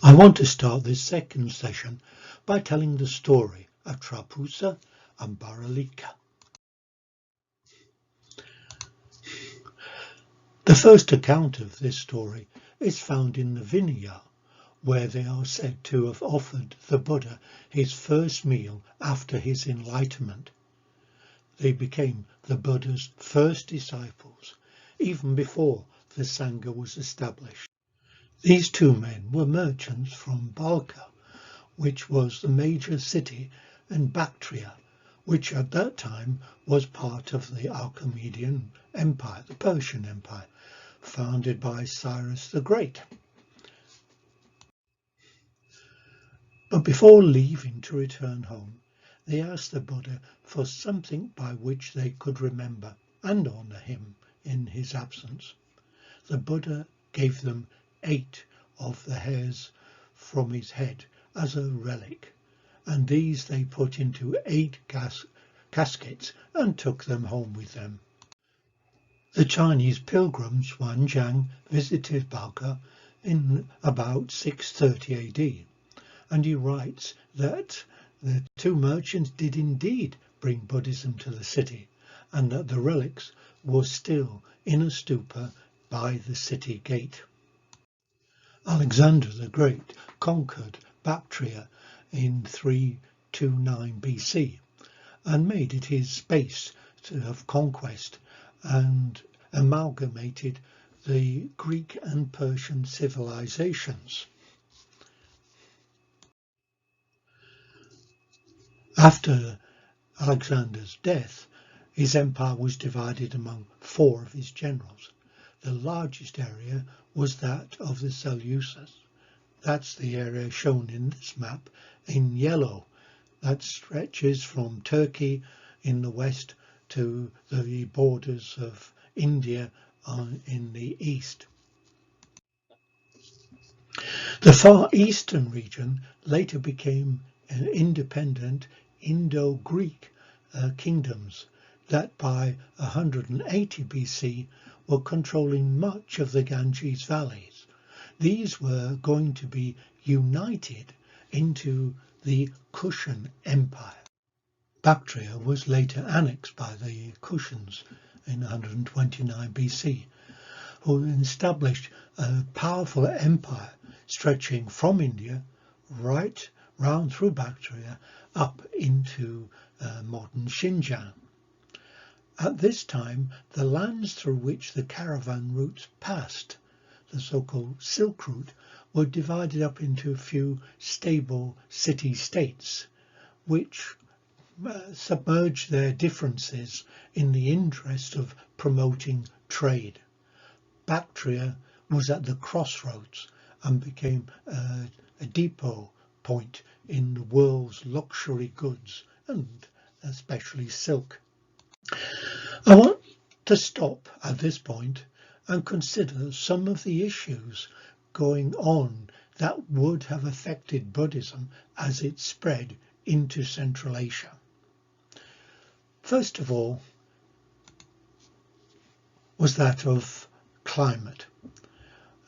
I want to start this second session by telling the story of Trapusa and Baralika. The first account of this story is found in the Vinaya, where they are said to have offered the Buddha his first meal after his enlightenment. They became the Buddha's first disciples, even before the Sangha was established. These two men were merchants from Balkha, which was the major city in Bactria, which at that time was part of the Achaemenid Empire, the Persian Empire, founded by Cyrus the Great. But before leaving to return home, they asked the Buddha for something by which they could remember and honour him in his absence. The Buddha gave them 8 of the hairs from his head as a relic, and these they put into 8 caskets and took them home with them. The Chinese pilgrim Xuanzang visited Balkha in about 630 AD, and he writes that the 2 merchants did indeed bring Buddhism to the city, and that the relics were still in a stupa by the city gate. Alexander the Great conquered Bactria in 329 BC and made it his base of conquest and amalgamated the Greek and Persian civilizations. After Alexander's death, his empire was divided among 4 of his generals. The largest area was that of the Seleucids. That's the area shown in this map in yellow. That stretches from Turkey in the west to the borders of India in the east. The Far Eastern region later became an independent Indo-Greek kingdoms that by 180 BC were controlling much of the Ganges valleys. These were going to be united into the Kushan Empire. Bactria was later annexed by the Kushans in 129 BC, who established a powerful empire stretching from India right round through Bactria up into modern Xinjiang. At this time, the lands through which the caravan routes passed, the so-called Silk Route, were divided up into a few stable city-states, which submerged their differences in the interest of promoting trade. Bactria was at the crossroads and became a depot point in the world's luxury goods and especially silk. I want to stop at this point and consider some of the issues going on that would have affected Buddhism as it spread into Central Asia. First of all was that of climate.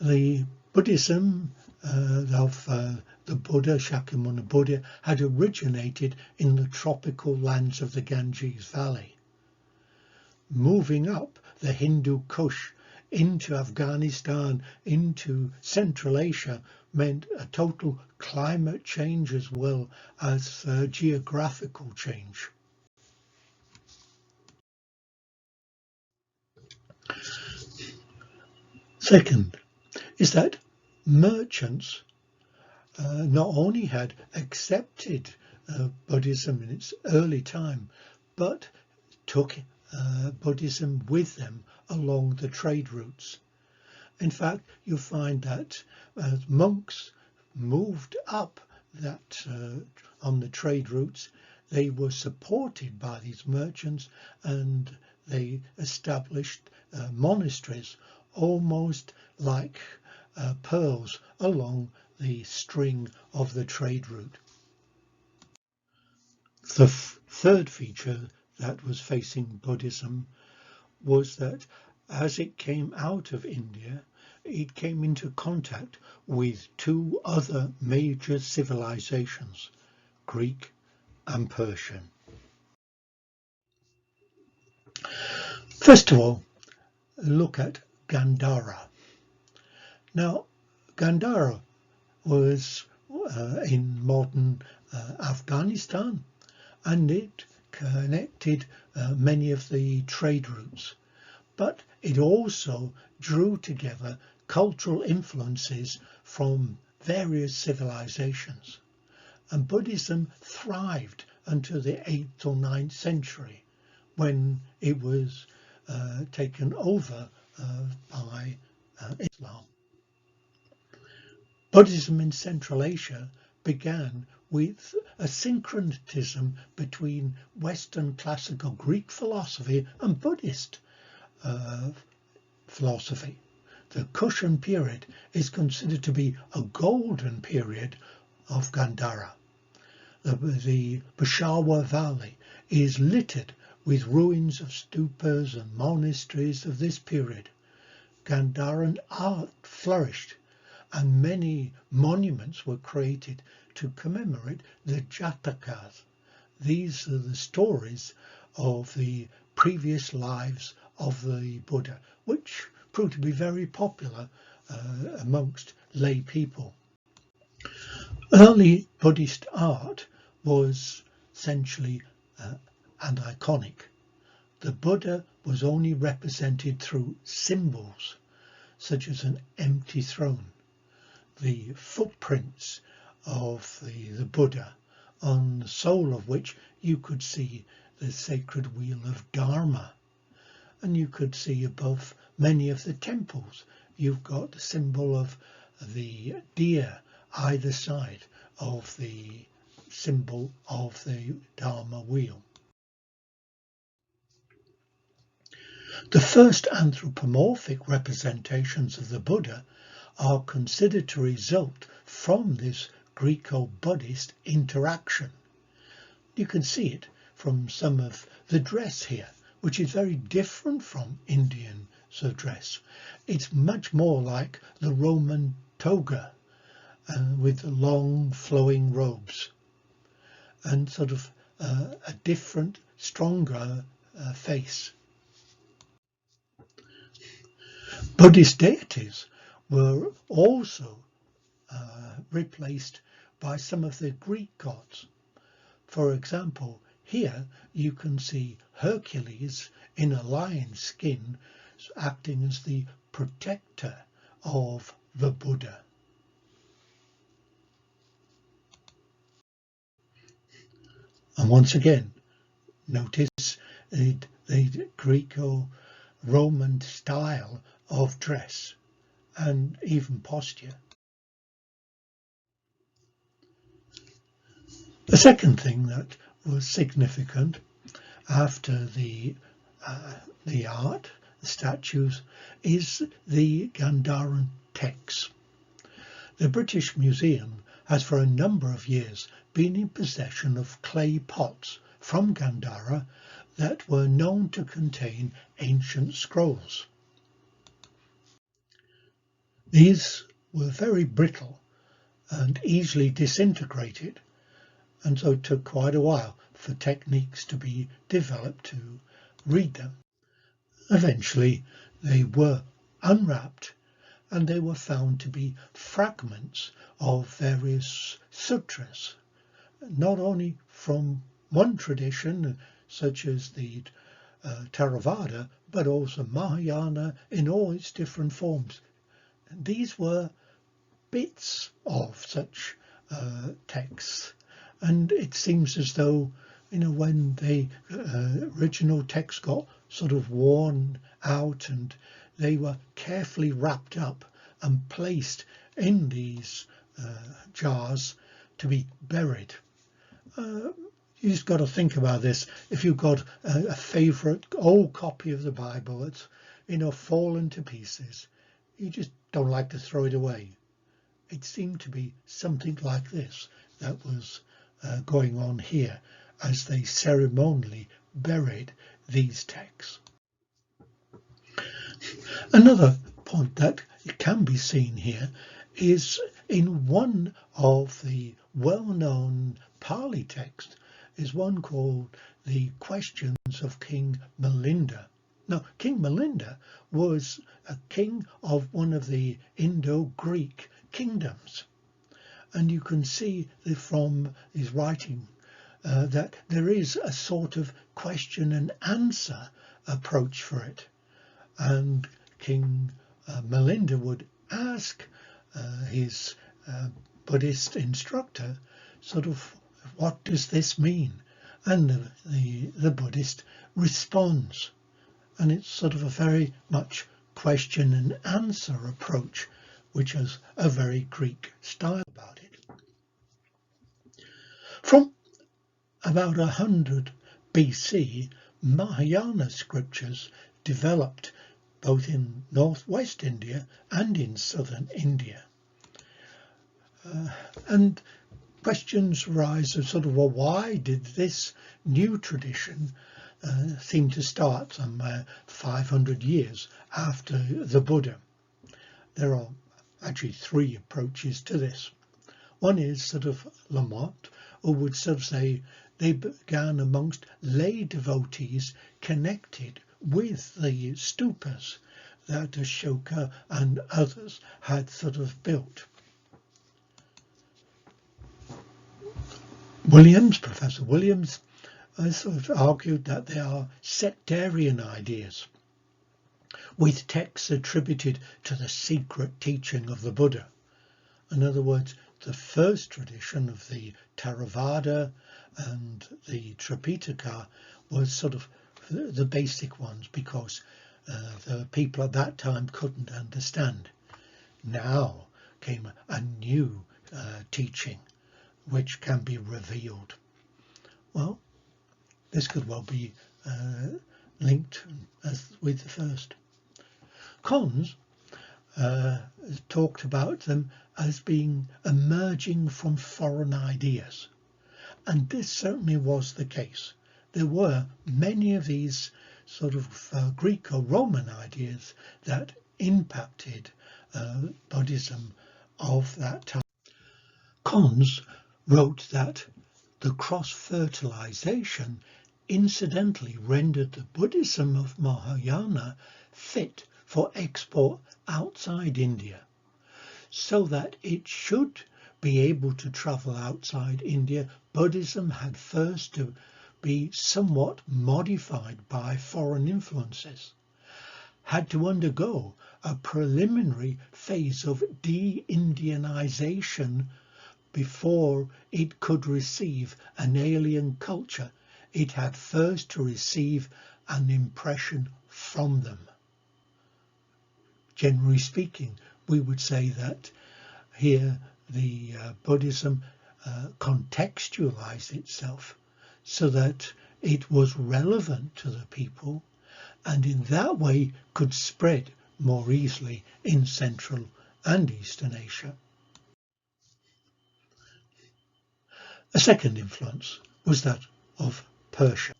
The Buddhism of the Buddha, Shakyamuni Buddha, had originated in the tropical lands of the Ganges Valley. Moving up the Hindu Kush into Afghanistan, into Central Asia, meant a total climate change as well as geographical change. Second is that merchants not only had accepted Buddhism in its early time, but took Buddhism with them along the trade routes. In fact, you find that monks moved up that on the trade routes. They were supported by these merchants, and they established monasteries almost like pearls along the string of the trade route. The third feature that was facing Buddhism was that as it came out of India, it came into contact with two other major civilizations, Greek and Persian. First of all, look at Gandhara. Now, Gandhara was in modern Afghanistan, and it connected many of the trade routes, but it also drew together cultural influences from various civilizations, and Buddhism thrived until the 8th or 9th century, when it was taken over by Islam. Buddhism in Central Asia began with a syncretism between Western classical Greek philosophy and Buddhist philosophy. The Kushan period is considered to be a golden period of Gandhara. The Peshawar Valley is littered with ruins of stupas and monasteries of this period. Gandharan art flourished, and many monuments were created to commemorate the Jatakas. These are the stories of the previous lives of the Buddha, which proved to be very popular amongst lay people. Early Buddhist art was essentially and iconic. The Buddha was only represented through symbols, such as an empty throne, the footprints of the Buddha, on the sole of which you could see the sacred wheel of Dharma. And you could see above many of the temples, you've got the symbol of the deer either side of the symbol of the Dharma wheel. The first anthropomorphic representations of the Buddha are considered to result from this Greco-Buddhist interaction. You can see it from some of the dress here, which is very different from Indian dress. It's much more like the Roman toga, with the long flowing robes, and sort of a different, stronger face. Buddhist deities were also replaced by some of the Greek gods. For example, here you can see Hercules in a lion's skin acting as the protector of the Buddha. And once again, notice the Greco-Roman style of dress and even posture. The second thing that was significant after the art, the statues, is the Gandharan texts. The British Museum has for a number of years been in possession of clay pots from Gandhara that were known to contain ancient scrolls. These were very brittle and easily disintegrated, and so it took quite a while for techniques to be developed to read them. Eventually they were unwrapped, and they were found to be fragments of various sutras, not only from one tradition such as the Theravada, but also Mahayana in all its different forms. These were bits of such texts, and it seems as though, when the original text got sort of worn out, and they were carefully wrapped up and placed in these jars to be buried. You just got to think about this. If you've got a favourite old copy of the Bible that's fallen to pieces, you just don't like to throw it away. It seemed to be something like this that was going on here as they ceremonially buried these texts. Another point that it can be seen here is in one of the well-known Pali texts, is one called The Questions of King Milinda. Now, King Milinda was a king of one of the Indo-Greek kingdoms, and you can see from his writing that there is a sort of question and answer approach for it. And King Milinda would ask his Buddhist instructor, sort of, what does this mean? And the Buddhist responds. And it's sort of a very much question and answer approach, which has a very Greek style about it. From about 100 BC, Mahayana scriptures developed both in northwest India and in southern India. And questions arise of sort of, well, why did this new tradition seem to start some 500 years after the Buddha? There are actually three approaches to this. One is sort of Lamont, who would sort of say they began amongst lay devotees connected with the stupas that Ashoka and others had sort of built. Professor Williams, sort of argued that they are sectarian ideas, with texts attributed to the secret teaching of the Buddha. In other words, the first tradition of the Theravada and the Tripitaka was sort of the basic ones, because the people at that time couldn't understand. Now came a new teaching which can be revealed. Well, this could well be linked with the first. Cons talked about them as being emerging from foreign ideas, and this certainly was the case. There were many of these sort of Greco-Roman ideas that impacted Buddhism of that time. Cons wrote that the cross-fertilization incidentally rendered the Buddhism of Mahayana fit for export outside India, so that it should be able to travel outside India. Buddhism had first to be somewhat modified by foreign influences, had to undergo a preliminary phase of de-Indianization before it could receive an alien culture. It had first to receive an impression from them. Generally speaking, we would say that here the Buddhism contextualized itself so that it was relevant to the people, and in that way could spread more easily in Central and Eastern Asia. A second influence was that of Persia.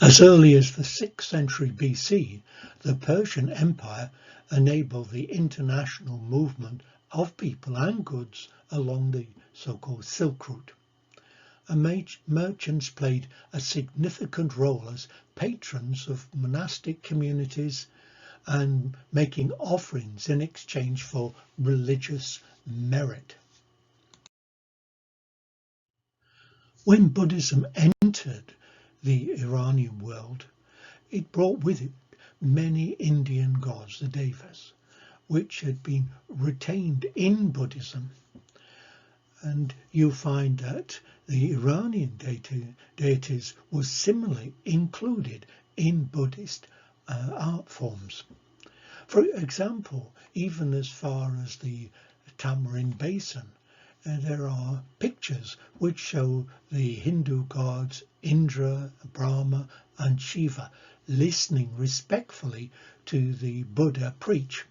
As early as the 6th century BC, the Persian Empire enabled the international movement of people and goods along the so-called Silk Route. And merchants played a significant role as patrons of monastic communities and making offerings in exchange for religious merit. When Buddhism entered the Iranian world, it brought with it many Indian gods, the devas, which had been retained in Buddhism. And you'll find that the Iranian deities were similarly included in Buddhist art forms. For example, even as far as the Tamarind Basin, there are pictures which show the Hindu gods Indra, Brahma and Shiva listening respectfully to the Buddha preach.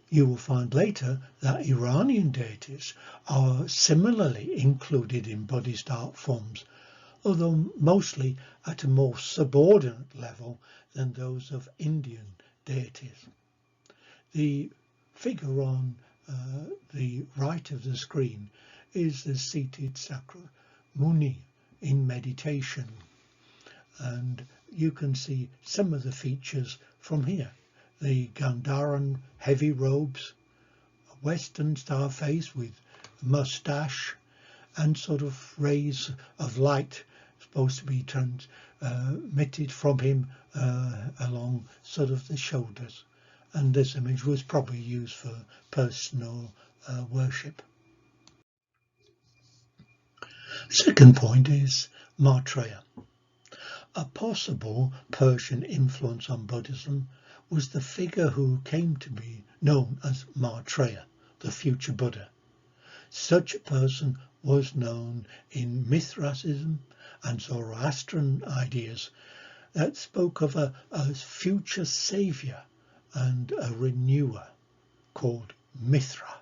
You will find later that Iranian deities are similarly included in Buddhist art forms, although mostly at a more subordinate level than those of Indian deities. The figure on the right of the screen is the seated Sakya Muni in meditation, and you can see some of the features from here. The Gandharan heavy robes, a Western star face with moustache, and sort of rays of light supposed to be transmitted from him along sort of the shoulders. And this image was probably used for personal worship. Second point is Maitreya. A possible Persian influence on Buddhism was the figure who came to be known as Maitreya, the future Buddha. Such a person was known in Mithraism and Zoroastrian ideas that spoke of a future saviour and a renewer called Mithra.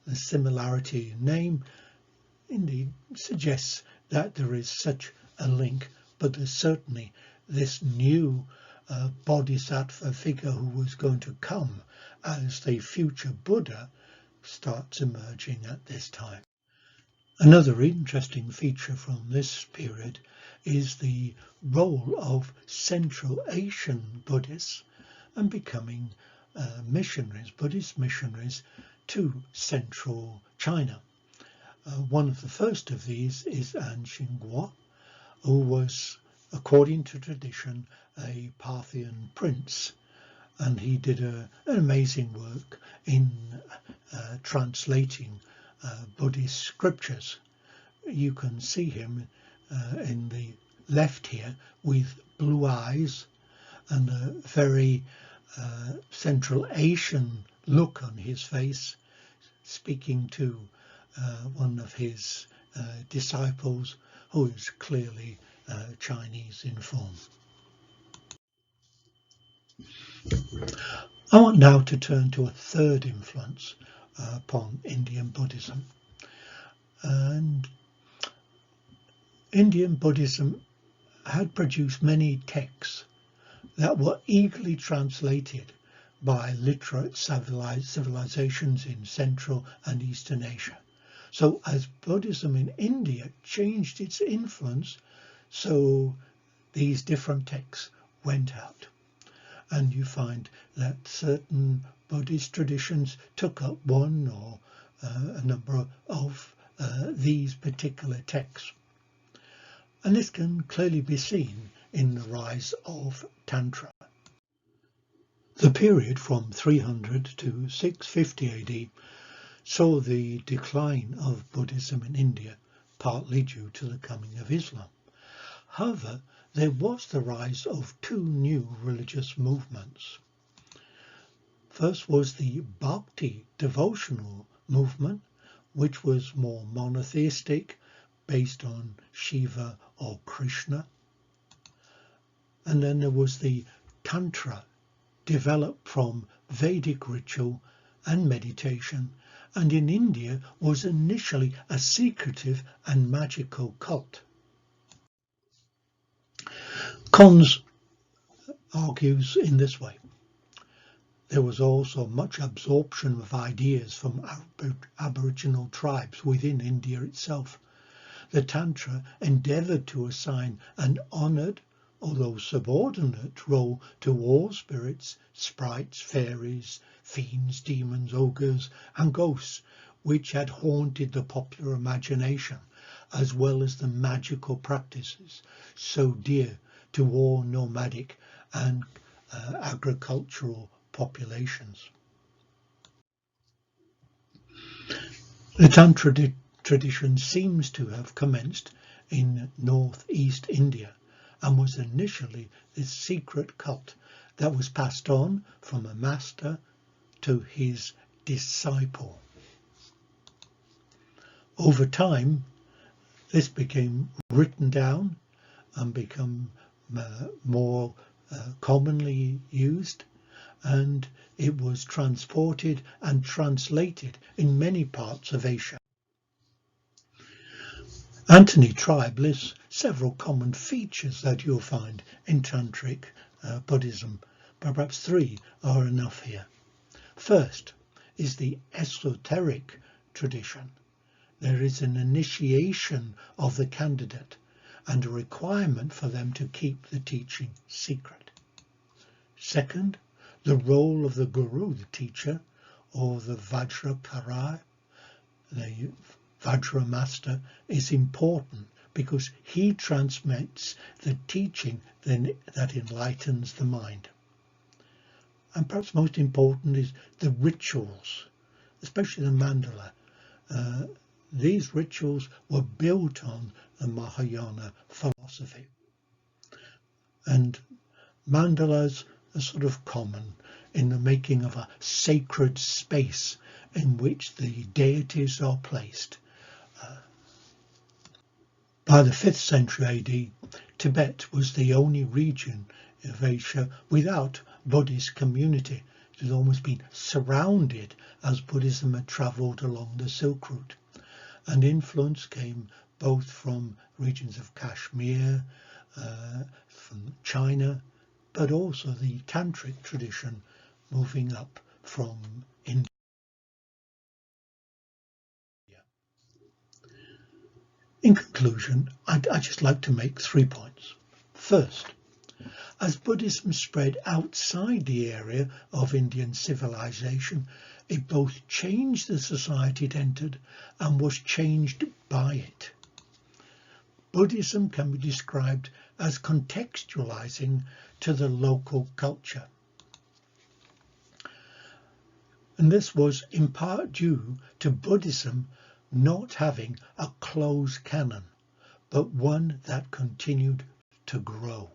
The similarity in name indeed suggests that there is such a link, but there's certainly this new bodhisattva figure who was going to come as the future Buddha starts emerging at this time. Another interesting feature from this period is the role of Central Asian Buddhists and becoming missionaries, Buddhist missionaries to central China. One of the first of these is An Xinguo, who was, according to tradition, a Parthian prince, and he did an amazing work in translating Buddhist scriptures. You can see him in the left here with blue eyes and a very Central Asian look on his face, speaking to one of his disciples who is clearly Chinese in form. I want now to turn to a third influence upon Indian Buddhism. And Indian Buddhism had produced many texts that were eagerly translated by literate civilizations in Central and Eastern Asia. So as Buddhism in India changed its influence, so these different texts went out. And you find that certain Buddhist traditions took up one or a number of these particular texts. And this can clearly be seen in the rise of Tantra. The period from 300 to 650 AD saw the decline of Buddhism in India, partly due to the coming of Islam. However, there was the rise of two new religious movements. First was the Bhakti devotional movement, which was more monotheistic, based on Shiva or Krishna. And then there was the Tantra, developed from Vedic ritual and meditation, and in India was initially a secretive and magical cult. Cons argues in this way. There was also much absorption of ideas from Aboriginal tribes within India itself. The Tantra endeavoured to assign an honoured, although subordinate, role to all spirits, sprites, fairies, fiends, demons, ogres, and ghosts, which had haunted the popular imagination, as well as the magical practices so dear to all nomadic and agricultural populations. The Tantra tradition seems to have commenced in northeast India and was initially this secret cult that was passed on from a master to his disciple. Over time, this became written down and become more commonly used, and it was transported and translated in many parts of Asia. Anthony Tribe lists several common features that you'll find in Tantric Buddhism, but perhaps three are enough here. First is the esoteric tradition. There is an initiation of the candidate and a requirement for them to keep the teaching secret. Second, the role of the guru, the teacher, or the Vajrapara, the Vajra master, is important because he transmits the teaching that enlightens the mind. And perhaps most important is the rituals, especially the mandala. These rituals were built on the Mahayana philosophy. And mandalas are sort of common in the making of a sacred space in which the deities are placed. By the 5th century AD, Tibet was the only region of Asia without Buddhist community. It had almost been surrounded as Buddhism had travelled along the Silk Route. And influence came both from regions of Kashmir, from China, but also the tantric tradition moving up from India. In conclusion, I'd just like to make 3 points. First, as Buddhism spread outside the area of Indian civilization, it both changed the society it entered and was changed by it. Buddhism can be described as contextualizing to the local culture. And this was in part due to Buddhism not having a closed canon, but one that continued to grow.